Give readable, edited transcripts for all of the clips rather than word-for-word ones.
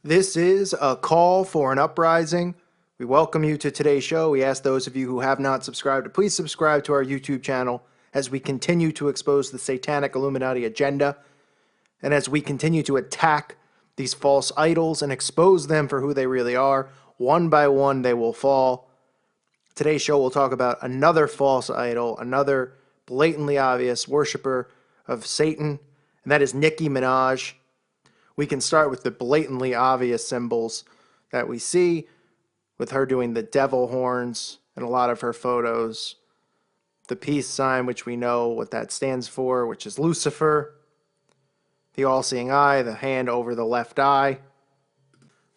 This is a call for an uprising. We welcome you to today's show. We ask those of you who have not subscribed to please subscribe to our YouTube channel as we continue to expose the satanic Illuminati agenda and as we continue to attack these false idols and expose them for who they really are. One by one, they will fall. Today's show will talk about another false idol, another blatantly obvious worshiper of Satan, and that is Nicki Minaj. We can start with the blatantly obvious symbols that we see with her doing the devil horns in a lot of her photos. The peace sign, which we know what that stands for, which is Lucifer. The all-seeing eye, the hand over the left eye.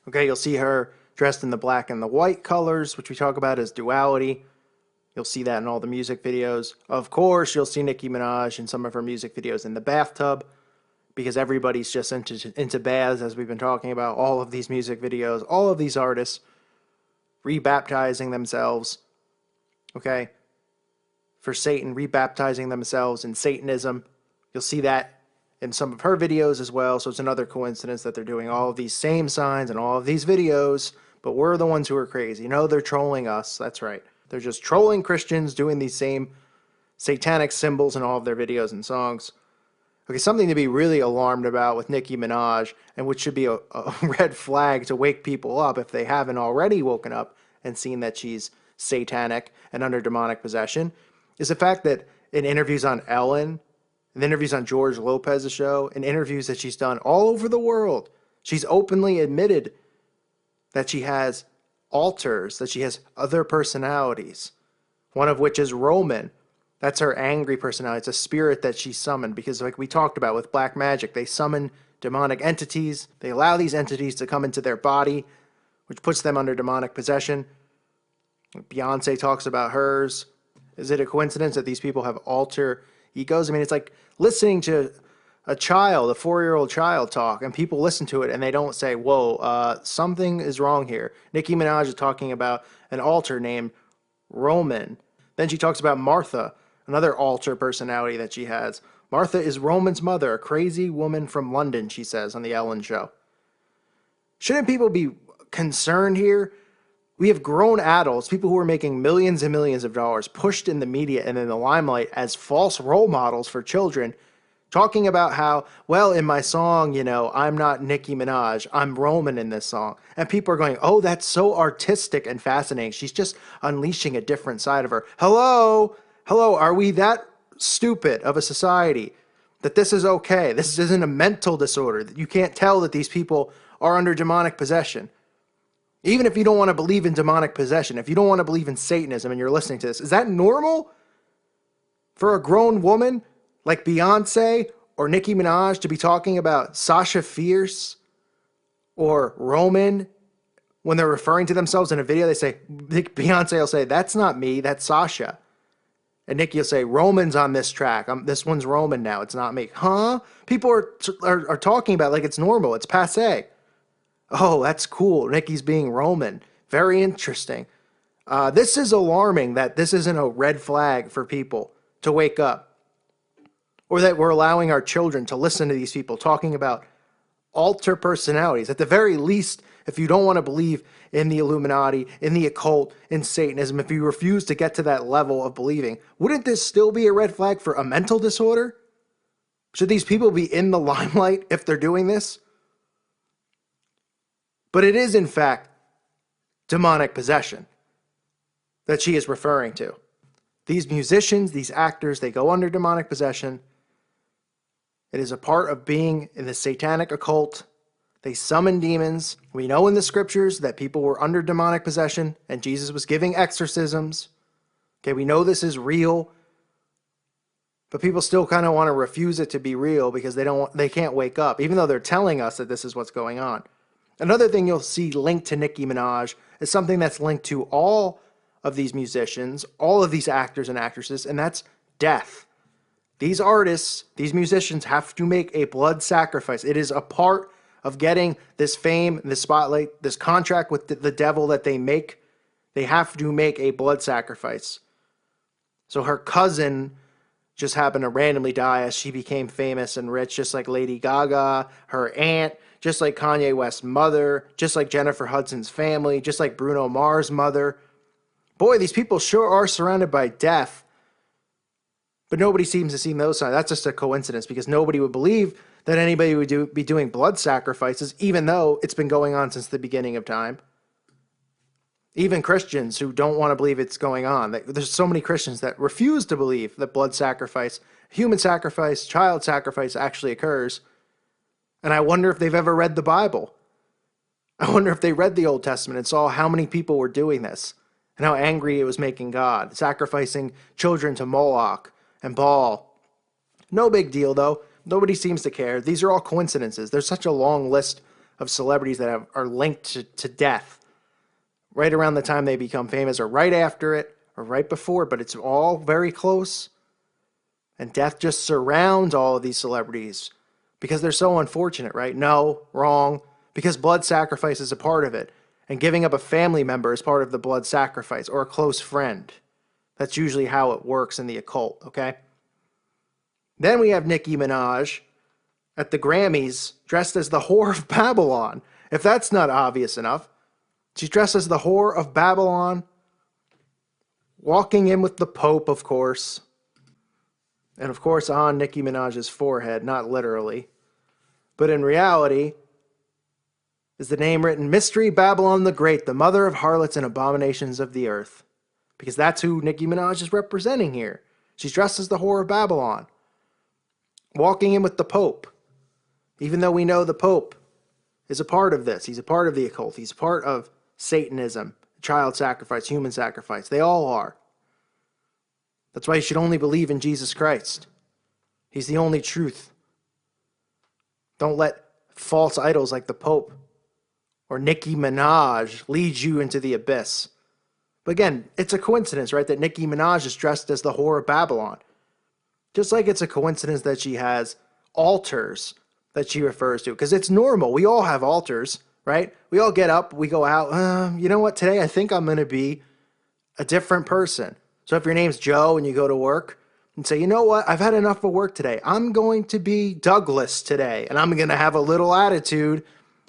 Okay, you'll see her dressed in the black and the white colors, which we talk about as duality. You'll see that in all the music videos. Of course, you'll see Nicki Minaj in some of her music videos in the bathtub, because everybody's just into baths, as we've been talking about. All of these music videos, all of these artists rebaptizing themselves, okay, for Satan, rebaptizing themselves in Satanism. You'll see that in some of her videos as well, so it's another coincidence that they're doing all of these same signs and all of these videos, but we're the ones who are crazy. No, they're trolling us. That's right. They're just trolling Christians, doing these same satanic symbols in all of their videos and songs. Okay, something to be really alarmed about with Nicki Minaj, and which should be a red flag to wake people up if they haven't already woken up and seen that she's satanic and under demonic possession, is the fact that in interviews on Ellen, in interviews on George Lopez's show, in interviews that she's done all over the world, she's openly admitted that she has alters, that she has other personalities, one of which is Roman. That's her angry personality. It's a spirit that she summoned because, like we talked about with black magic, they summon demonic entities. They allow these entities to come into their body, which puts them under demonic possession. Beyonce talks about hers. Is it a coincidence that these people have alter egos? I mean, it's like listening to a child, a 4-year-old child talk, and people listen to it and they don't say, whoa, something is wrong here. Nicki Minaj is talking about an alter named Roman. Then she talks about Martha, another alter personality that she has. Martha is Roman's mother, a crazy woman from London, she says on the Ellen show. Shouldn't people be concerned here? We have grown adults, people who are making millions and millions of dollars, pushed in the media and in the limelight as false role models for children, talking about how, well, in my song, you know, I'm not Nicki Minaj, I'm Roman in this song. And people are going, oh, that's so artistic and fascinating. She's just unleashing a different side of her. Hello, are we that stupid of a society that this is okay? This isn't a mental disorder. You can't tell that these people are under demonic possession. Even if you don't want to believe in demonic possession, if you don't want to believe in Satanism and you're listening to this, is that normal for a grown woman like Beyonce or Nicki Minaj to be talking about Sasha Fierce or Roman when they're referring to themselves in a video? They say, Beyonce will say, that's not me, that's Sasha. And Nicki will say, Roman's on this track. This one's Roman now, it's not me. Huh? People are talking about it like it's normal, it's passé. Oh, that's cool, Nicki's being Roman. Very interesting. This is alarming that this isn't a red flag for people to wake up, or that we're allowing our children to listen to these people talking about alter personalities. At the very least, if you don't want to believe in the Illuminati, in the occult, in Satanism, if you refuse to get to that level of believing, wouldn't this still be a red flag for a mental disorder? Should these people be in the limelight if they're doing this? But it is, in fact, demonic possession that she is referring to. These musicians, these actors, they go under demonic possession. It is a part of being in the satanic occult. They summon demons. We know in the scriptures that people were under demonic possession and Jesus was giving exorcisms. Okay, we know this is real. But people still kind of want to refuse it to be real because they can't wake up, even though they're telling us that this is what's going on. Another thing you'll see linked to Nicki Minaj is something that's linked to all of these musicians, all of these actors and actresses, and that's death. These artists, these musicians have to make a blood sacrifice. It is a part of getting this fame, this spotlight, this contract with the devil that they make. They have to make a blood sacrifice. So her cousin just happened to randomly die as she became famous and rich, just like Lady Gaga. Her aunt just like Kanye West's mother, just like Jennifer Hudson's family, just like Bruno Mars' mother. Boy, these people sure are surrounded by death, but nobody seems to see those signs. That's just a coincidence because nobody would believe that anybody would be doing blood sacrifices, even though it's been going on since the beginning of time. Even Christians who don't want to believe it's going on. There's so many Christians that refuse to believe that blood sacrifice, human sacrifice, child sacrifice actually occurs. And I wonder if they've ever read the Bible. I wonder if they read the Old Testament and saw how many people were doing this and how angry it was making God, sacrificing children to Moloch and Baal. No big deal, though. Nobody seems to care. These are all coincidences. There's such a long list of celebrities that are linked to death right around the time they become famous or right after it or right before, but it's all very close. And death just surrounds all of these celebrities because they're so unfortunate, right? No, wrong. Because blood sacrifice is a part of it. And giving up a family member is part of the blood sacrifice or a close friend. That's usually how it works in the occult, okay? Then we have Nicki Minaj at the Grammys dressed as the whore of Babylon. If that's not obvious enough, she's dressed as the whore of Babylon, walking in with the Pope, of course. And of course on Nicki Minaj's forehead, not literally, but in reality, is the name written Mystery Babylon the Great, the mother of harlots and abominations of the earth. Because that's who Nicki Minaj is representing here. She's dressed as the whore of Babylon, walking in with the Pope. Even though we know the Pope is a part of this. He's a part of the occult. He's a part of Satanism, child sacrifice, human sacrifice. They all are. That's why you should only believe in Jesus Christ. He's the only truth. Don't let false idols like the Pope or Nicki Minaj lead you into the abyss. But again, it's a coincidence, right, that Nicki Minaj is dressed as the whore of Babylon. Just like it's a coincidence that she has altars that she refers to. Because it's normal. We all have altars, right? We all get up, we go out. You know what? Today I think I'm going to be a different person. So if your name's Joe and you go to work and say, you know what? I've had enough of work today. I'm going to be Douglas today. And I'm going to have a little attitude.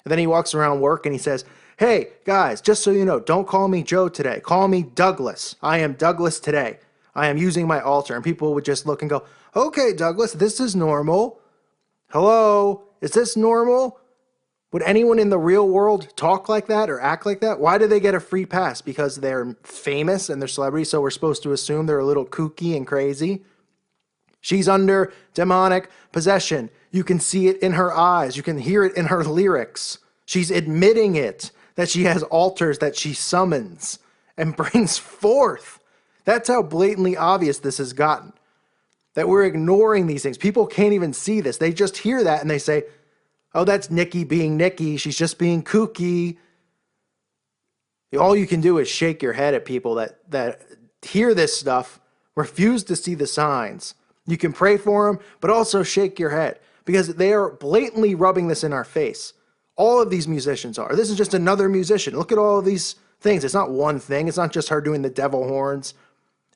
And then he walks around work and he says, hey, guys, just so you know, don't call me Joe today. Call me Douglas. I am Douglas today. I am using my altar. And people would just look and go, okay, Douglas, this is normal. Hello, is this normal? Would anyone in the real world talk like that or act like that? Why do they get a free pass? Because they're famous and they're celebrities, so we're supposed to assume they're a little kooky and crazy? She's under demonic possession. You can see it in her eyes. You can hear it in her lyrics. She's admitting it, that she has altars that she summons and brings forth. That's how blatantly obvious this has gotten, that we're ignoring these things. People can't even see this. They just hear that and they say, oh, that's Nicki being Nicki. She's just being kooky. All you can do is shake your head at people that hear this stuff, refuse to see the signs. You can pray for them, but also shake your head because they are blatantly rubbing this in our face. All of these musicians are. This is just another musician. Look at all of these things. It's not one thing. It's not just her doing the devil horns.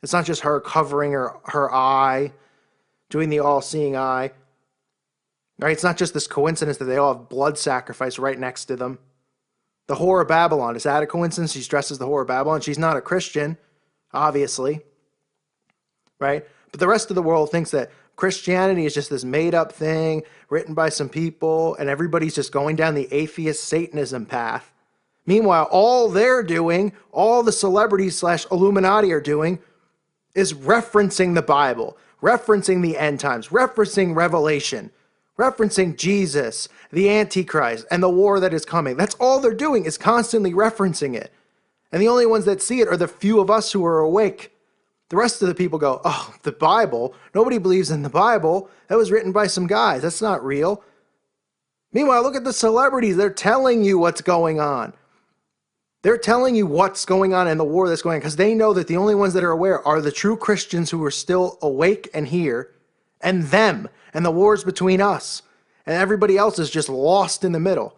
It's not just her covering her eye, doing the all-seeing eye. Right? It's not just this coincidence that they all have blood sacrifice right next to them. The whore of Babylon, is that a coincidence? She's dressed as the whore of Babylon. She's not a Christian, obviously. Right? But the rest of the world thinks that Christianity is just this made-up thing written by some people, and everybody's just going down the atheist Satanism path. Meanwhile, all they're doing, all the celebrities / Illuminati are doing, is referencing the Bible, referencing the end times, referencing Revelation, referencing Jesus, the Antichrist, and the war that is coming. That's all they're doing, is constantly referencing it. And the only ones that see it are the few of us who are awake. The rest of the people go, oh, the Bible? Nobody believes in the Bible. That was written by some guys. That's not real. Meanwhile, look at the celebrities. They're telling you what's going on. They're telling you what's going on in the war that's going on because they know that the only ones that are aware are the true Christians who are still awake and here, and them, and the wars between us. And everybody else is just lost in the middle.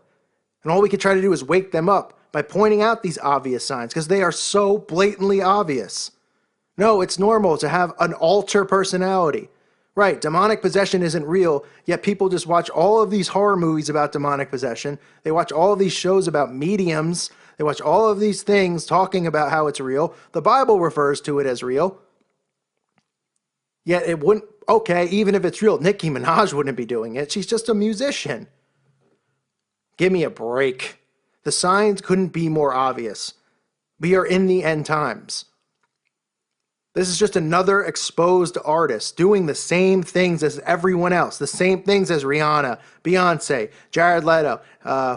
And all we can try to do is wake them up by pointing out these obvious signs because they are so blatantly obvious. No, it's normal to have an altar personality, Right, demonic possession isn't real, yet people just watch all of these horror movies about demonic possession. They watch all of these shows about mediums. They watch all of these things talking about how it's real. The Bible refers to it as real. Yet it wouldn't, okay, even if it's real, Nicki Minaj wouldn't be doing it. She's just a musician. Give me a break. The signs couldn't be more obvious. We are in the end times. This is just another exposed artist doing the same things as everyone else, the same things as Rihanna, Beyonce, Jared Leto.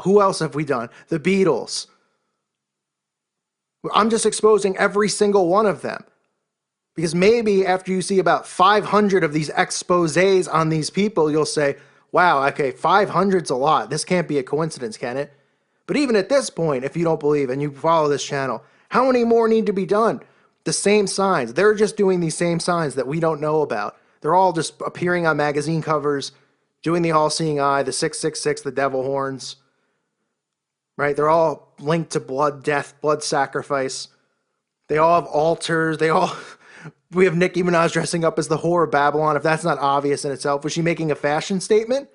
Who else have we done? The Beatles. I'm just exposing every single one of them. Because maybe after you see about 500 of these exposés on these people, you'll say, wow, okay, 500's a lot. This can't be a coincidence, can it? But even at this point, if you don't believe and you follow this channel, how many more need to be done? The same signs. They're just doing these same signs that we don't know about. They're all just appearing on magazine covers, doing the all-seeing eye, the 666, the devil horns. Right? They're all linked to blood, death, blood sacrifice. They all have altars. We have Nicki Minaj dressing up as the whore of Babylon. If that's not obvious in itself, was she making a fashion statement?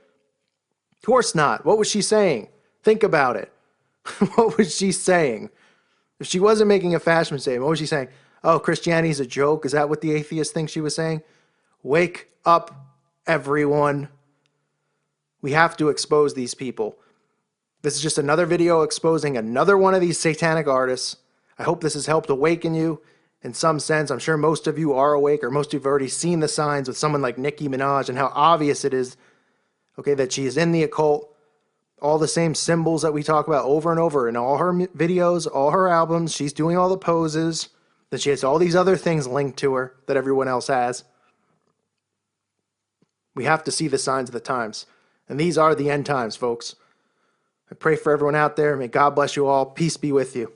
Of course not. What was she saying? Think about it. What was she saying? If she wasn't making a fashion statement, what was she saying? Oh, Christianity is a joke. Is that what the atheist thinks she was saying? Wake up, everyone. We have to expose these people. This is just another video exposing another one of these satanic artists. I hope this has helped awaken you in some sense. I'm sure most of you are awake, or most of you have already seen the signs with someone like Nicki Minaj and how obvious it is, okay, that she is in the occult. All the same symbols that we talk about over and over in all her videos, all her albums. She's doing all the poses. Then she has all these other things linked to her that everyone else has. We have to see the signs of the times. And these are the end times, folks. I pray for everyone out there. May God bless you all. Peace be with you.